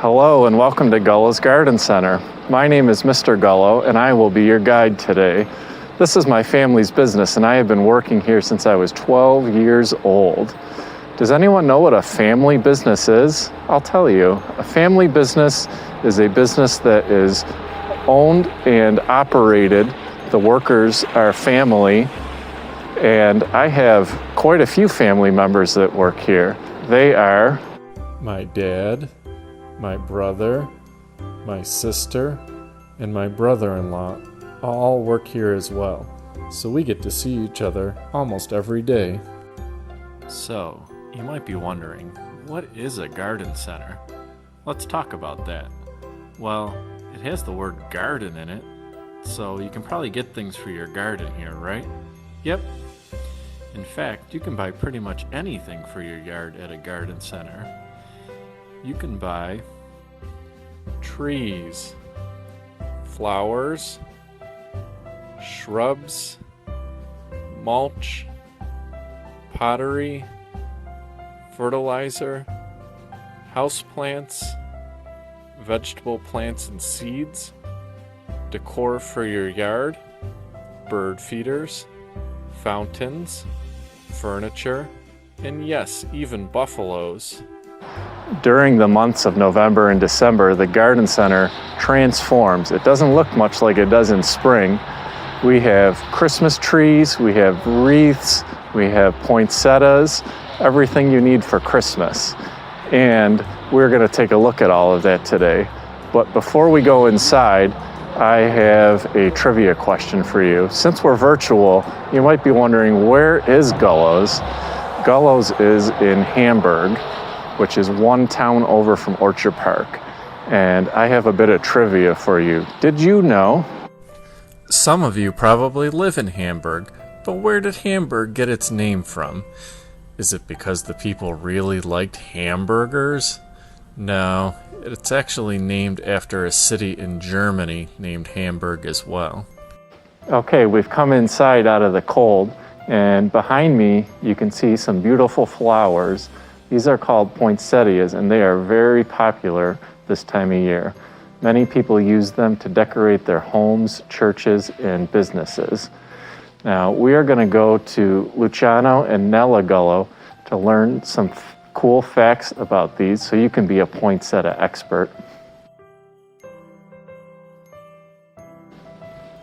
Hello and welcome to Gullo's Garden Center. My name is Mr. Gullo and I will be your guide today. This is my family's business and I have been working here since I was 12 years old. Does anyone know what a family business is? I'll tell you. A family business is a business that is owned and operated. The workers are family, and I have quite a few family members that work here. They are my dad, my brother, my sister, and my brother-in-law all work here as well. So we get to see each other almost every day. So, you might be wondering, what is a garden center? Let's talk about that. Well, it has the word garden in it, so you can probably get things for your garden here, right? Yep. In fact, you can buy pretty much anything for your yard at a garden center. You can buy trees, flowers, shrubs, mulch, pottery, fertilizer, houseplants, vegetable plants and seeds, decor for your yard, bird feeders, fountains, furniture, and yes, even buffaloes. During the months of November and December, the garden center transforms. It doesn't look much like it does in spring. We have Christmas trees, we have wreaths, we have poinsettias, everything you need for Christmas. And we're going to take a look at all of that today. But before we go inside, I have a trivia question for you. Since we're virtual, you might be wondering, where is Gullo's? Gullo's is in Hamburg, which is one town over from Orchard Park. And I have a bit of trivia for you. Did you know? Some of you probably live in Hamburg, but where did Hamburg get its name from? Is it because the people really liked hamburgers? No, it's actually named after a city in Germany named Hamburg as well. Okay, we've come inside out of the cold, and behind me you can see some beautiful flowers. These are called poinsettias, and they are very popular this time of year. Many people use them to decorate their homes, churches, and businesses. Now, we are going to go to Luciano and Nella Gullo to learn some cool facts about these so you can be a poinsettia expert.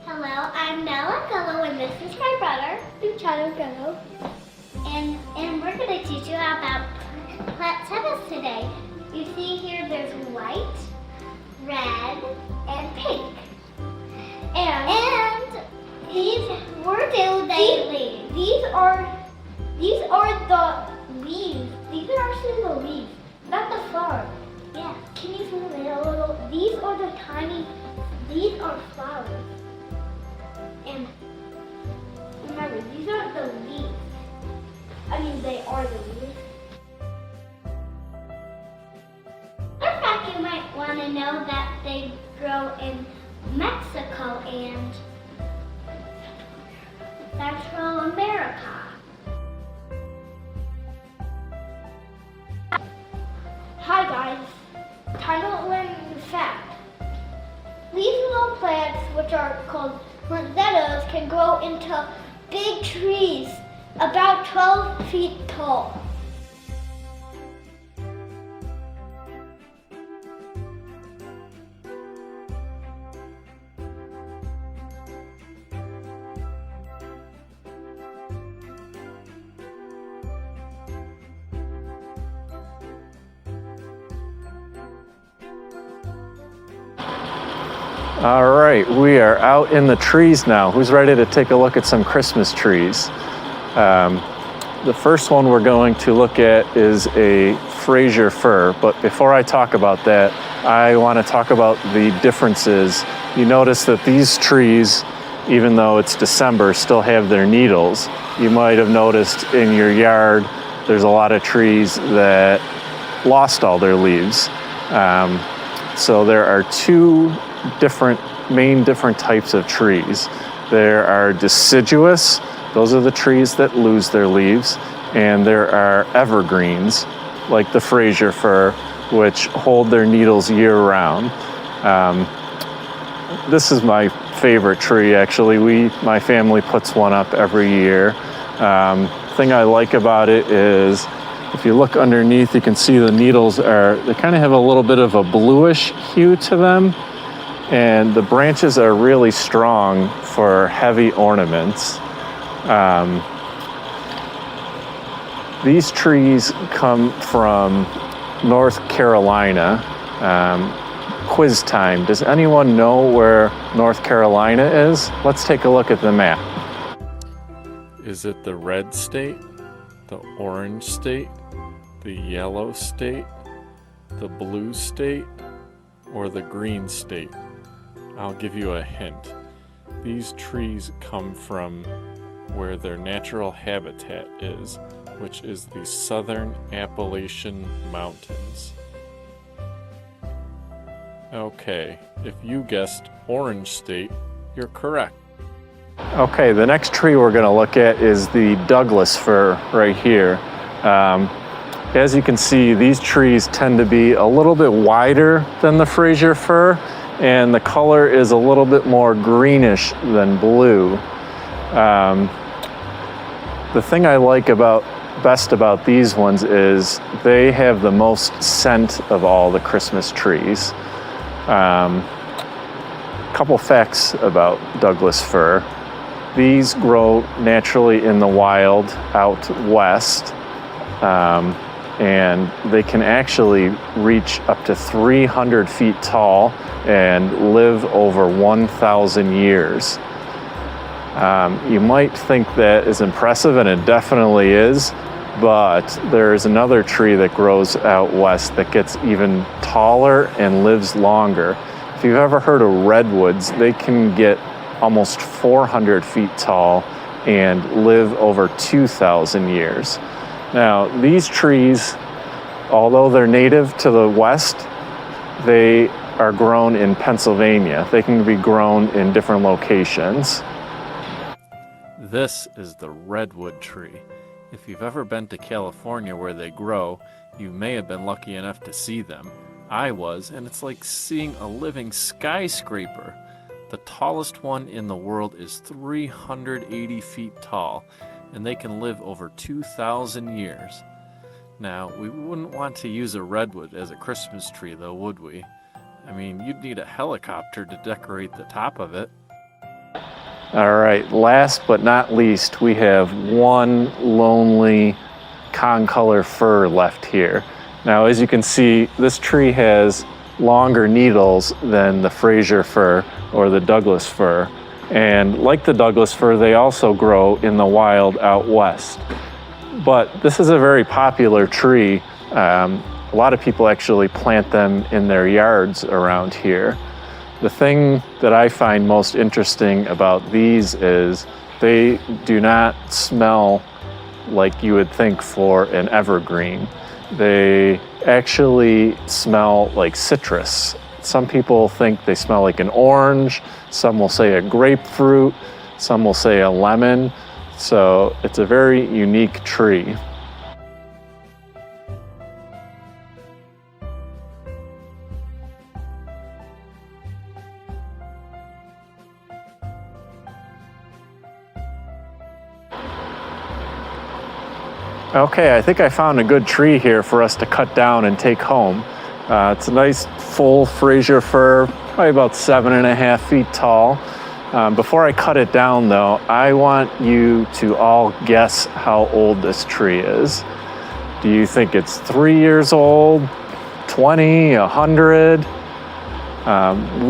Hello, I'm Nella Gullo, and this is my brother, Luciano Gullo. And we're going to teach you about poinsettias today. You see here there's white, red, and pink. And these are the leaves. These are actually the leaves, not the flower. Yeah. Can you zoom in a little? These are flowers. And remember, these aren't the leaves. I mean, they are the leaves. In fact, you might want to know that they grow in Mexico and Central America. Hi guys, time to learn the fact. These little plants, which are called poinsettias, can grow into big trees about 12 feet tall. All right, we are out in the trees now. Who's ready to take a look at some Christmas trees? The first one we're going to look at is a Fraser fir, but before I talk about that, I want to talk about the differences. You notice that these trees, even though it's December, still have their needles. You might have noticed in your yard, there's a lot of trees that lost all their leaves. So there are two main different types of trees. There are deciduous, those are the trees that lose their leaves, and there are evergreens, like the Fraser fir, which hold their needles year-round. This is my favorite tree, actually. My family puts one up every year. Thing I like about it is, if you look underneath, you can see the needles they kind of have a little bit of a bluish hue to them, and the branches are really strong for heavy ornaments. These trees come from North Carolina. Quiz time. Does anyone know where North Carolina is? Let's take a look at the map. Is it the red state, the orange state, the yellow state, the blue state, or the green state? I'll give you a hint. These trees come from where their natural habitat is, which is the Southern Appalachian Mountains. Okay, if you guessed orange state, you're correct. Okay, the next tree we're going to look at is the Douglas fir right here. As you can see, these trees tend to be a little bit wider than the Fraser fir, and the color is a little bit more greenish than blue. The thing I like best about these ones is they have the most scent of all the Christmas trees. Couple facts about Douglas fir. These grow naturally in the wild out west, and they can actually reach up to 300 feet tall and live over 1,000 years. You might think that is impressive, and it definitely is, but there's another tree that grows out west that gets even taller and lives longer. If you've ever heard of redwoods, they can get almost 400 feet tall and live over 2,000 years. Now, these trees, although they're native to the West, they are grown in Pennsylvania. They can be grown in different locations. This is the redwood tree. If you've ever been to California where they grow, you may have been lucky enough to see them. I was, and it's like seeing a living skyscraper. The tallest one in the world is 380 feet tall, and they can live over 2,000 years. Now, we wouldn't want to use a redwood as a Christmas tree, though, would we? I mean, you'd need a helicopter to decorate the top of it. All right, last but not least, we have one lonely concolor fir left here. Now, as you can see, this tree has longer needles than the Fraser fir or the Douglas fir. And like the Douglas fir, they also grow in the wild out west. But this is a very popular tree. A lot of people actually plant them in their yards around here. The thing that I find most interesting about these is they do not smell like you would think for an evergreen. They actually smell like citrus. Some people think they smell like an orange, some will say a grapefruit, some will say a lemon. So it's a very unique tree. Okay, I think I found a good tree here for us to cut down and take home. It's a nice full Fraser fir, probably about 7.5 feet tall. Before I cut it down though, I want you to all guess how old this tree is. Do you think it's 3 years old, 20, 100?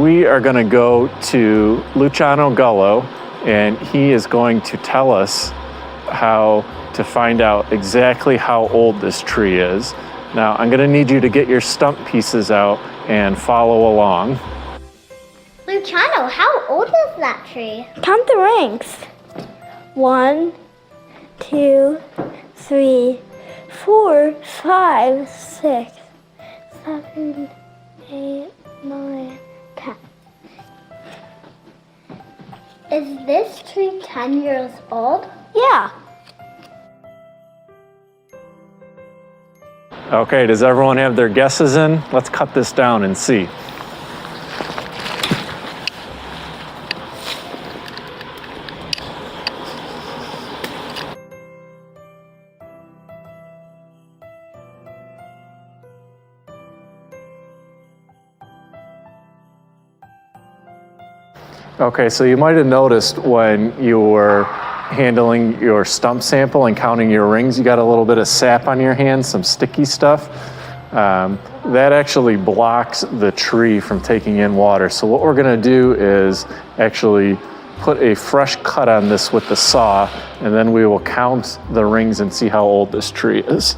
We are gonna go to Luciano Gullo, and he is going to tell us how to find out exactly how old this tree is. Now, I'm gonna need you to get your stump pieces out and follow along. Luciano, how old is that tree? Count the ranks. 1, 2, 3, 4, 5, 6, 7, 8, 9, 10. Is this tree 10 years old? Yeah. Okay, does everyone have their guesses in? Let's cut this down and see. Okay, so you might have noticed when you were handling your stump sample and counting your rings, you got a little bit of sap on your hands, some sticky stuff. That actually blocks the tree from taking in water. So what we're gonna do is actually put a fresh cut on this with the saw, and then we will count the rings and see how old this tree is.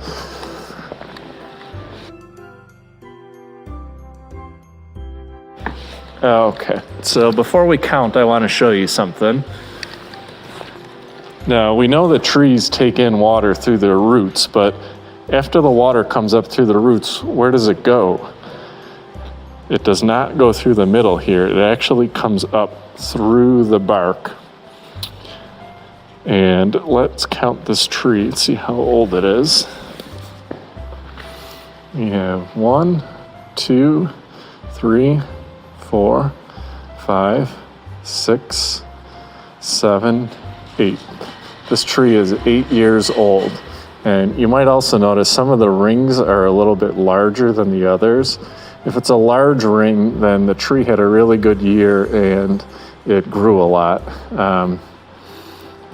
Okay, so before we count, I want to show you something. Now, we know that trees take in water through their roots, but after the water comes up through the roots, where does it go? It does not go through the middle here. It actually comes up through the bark. And let's count this tree and see how old it is. We have 1, 2, 3, 4, 5, 6, 7, 8. This tree is 8 years old. And you might also notice some of the rings are a little bit larger than the others. If it's a large ring, then the tree had a really good year and it grew a lot.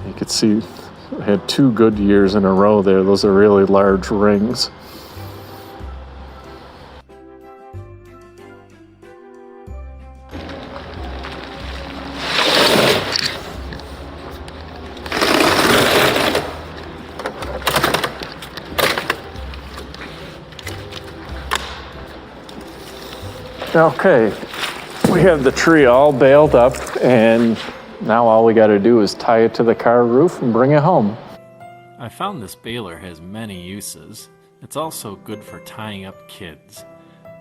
You could see it had 2 good years in a row there. Those are really large rings. Okay, we have the tree all baled up, and now all we got to do is tie it to the car roof and bring it home. I found this baler has many uses. It's also good for tying up kids.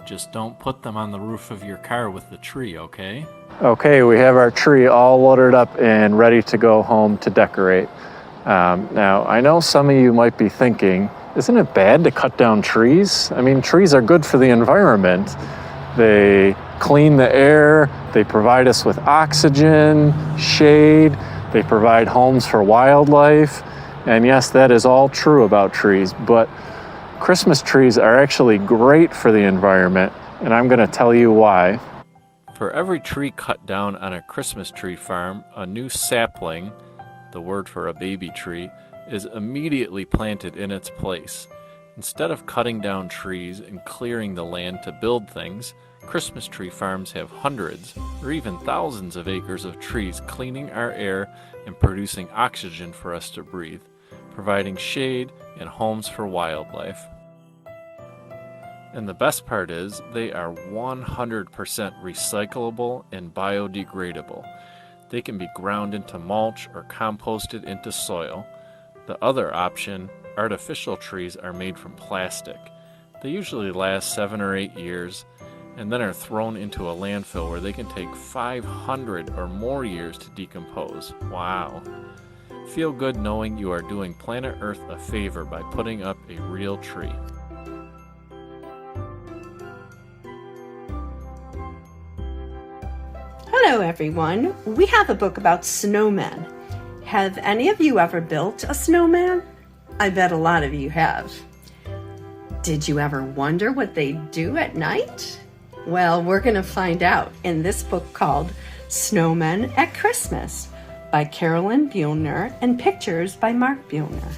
Just don't put them on the roof of your car with the tree, okay? Okay, we have our tree all loaded up and ready to go home to decorate. Now, I know some of you might be thinking, isn't it bad to cut down trees? I mean, trees are good for the environment. They clean the air, they provide us with oxygen, shade, they provide homes for wildlife. And yes, that is all true about trees, but Christmas trees are actually great for the environment, and I'm going to tell you why. For every tree cut down on a Christmas tree farm, a new sapling, the word for a baby tree, is immediately planted in its place. Instead of cutting down trees and clearing the land to build things, Christmas tree farms have hundreds or even thousands of acres of trees cleaning our air and producing oxygen for us to breathe, providing shade and homes for wildlife. And the best part is, they are 100% recyclable and biodegradable. They can be ground into mulch or composted into soil. The other option, artificial trees, are made from plastic. They usually last 7 or 8 years and then are thrown into a landfill where they can take 500 or more years to decompose. Wow. Feel good knowing you are doing planet Earth a favor by putting up a real tree. Hello everyone, we have a book about snowmen. Have any of you ever built a snowman? I bet a lot of you have. Did you ever wonder what they do at night? Well, we're going to find out in this book called Snowmen at Christmas by Carolyn Buellner and pictures by Mark Buellner.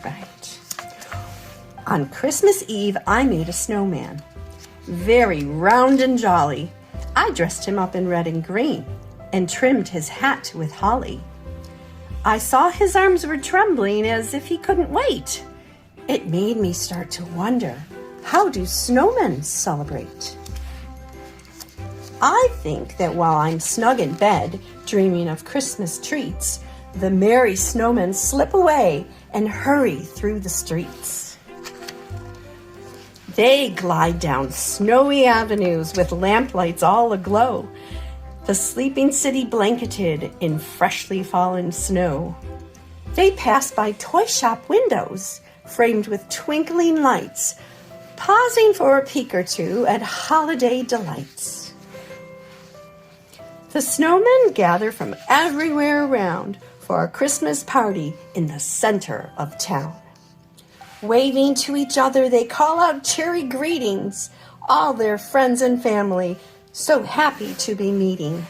Right. On Christmas Eve, I made a snowman. Very round and jolly. I dressed him up in red and green and trimmed his hat with holly. I saw his arms were trembling as if he couldn't wait. It made me start to wonder, how do snowmen celebrate? I think that while I'm snug in bed, dreaming of Christmas treats, the merry snowmen slip away and hurry through the streets. They glide down snowy avenues with lamplights all aglow, the sleeping city blanketed in freshly fallen snow. They pass by toy shop windows framed with twinkling lights, pausing for a peek or two at holiday delights. The snowmen gather from everywhere around for a Christmas party in the center of town. Waving to each other, they call out cheery greetings, all their friends and family so happy to be meeting.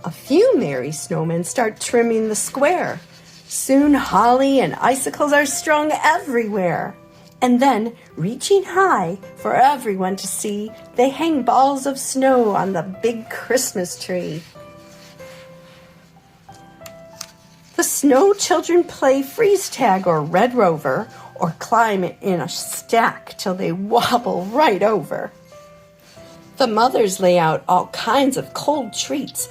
A few merry snowmen start trimming the square. Soon holly and icicles are strung everywhere. And then, reaching high for everyone to see, they hang balls of snow on the big Christmas tree. The snow children play freeze tag or Red Rover, or climb in a stack till they wobble right over. The mothers lay out all kinds of cold treats,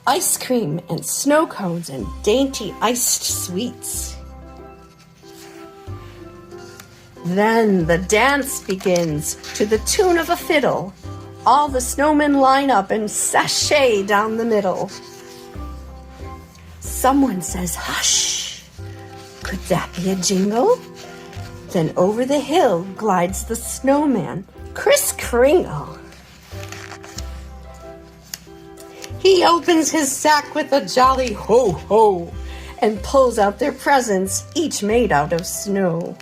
ice cream and snow cones and dainty iced sweets. Then the dance begins to the tune of a fiddle. All the snowmen line up and sashay down the middle. Someone says, "Hush! Could that be a jingle?" Then over the hill glides the snowman, Kris Kringle. He opens his sack with a jolly ho-ho and pulls out their presents, each made out of snow.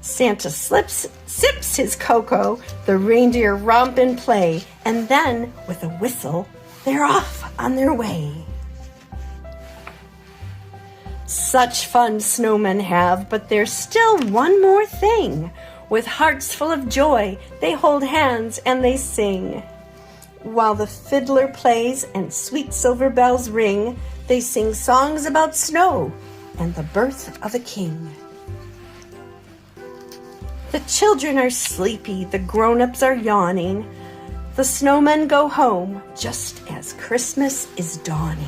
Santa sips his cocoa, the reindeer romp and play, and then, with a whistle, they're off on their way. Such fun snowmen have, but there's still one more thing. With hearts full of joy, they hold hands and they sing. While the fiddler plays and sweet silver bells ring, they sing songs about snow and the birth of a king. The children are sleepy, the grown-ups are yawning. The snowmen go home just as Christmas is dawning.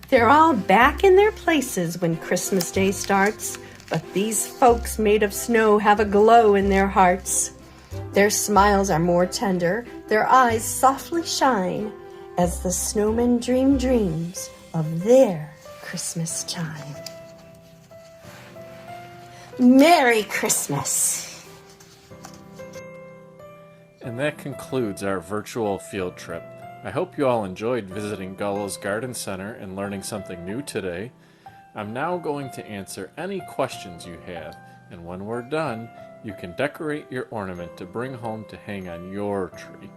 They're all back in their places when Christmas Day starts, but these folks made of snow have a glow in their hearts. Their smiles are more tender, their eyes softly shine, as the snowmen dream dreams of their Christmas time. Merry Christmas! And that concludes our virtual field trip. I hope you all enjoyed visiting Gullo's Garden Center and learning something new today. I'm now going to answer any questions you have, and when we're done, you can decorate your ornament to bring home to hang on your tree.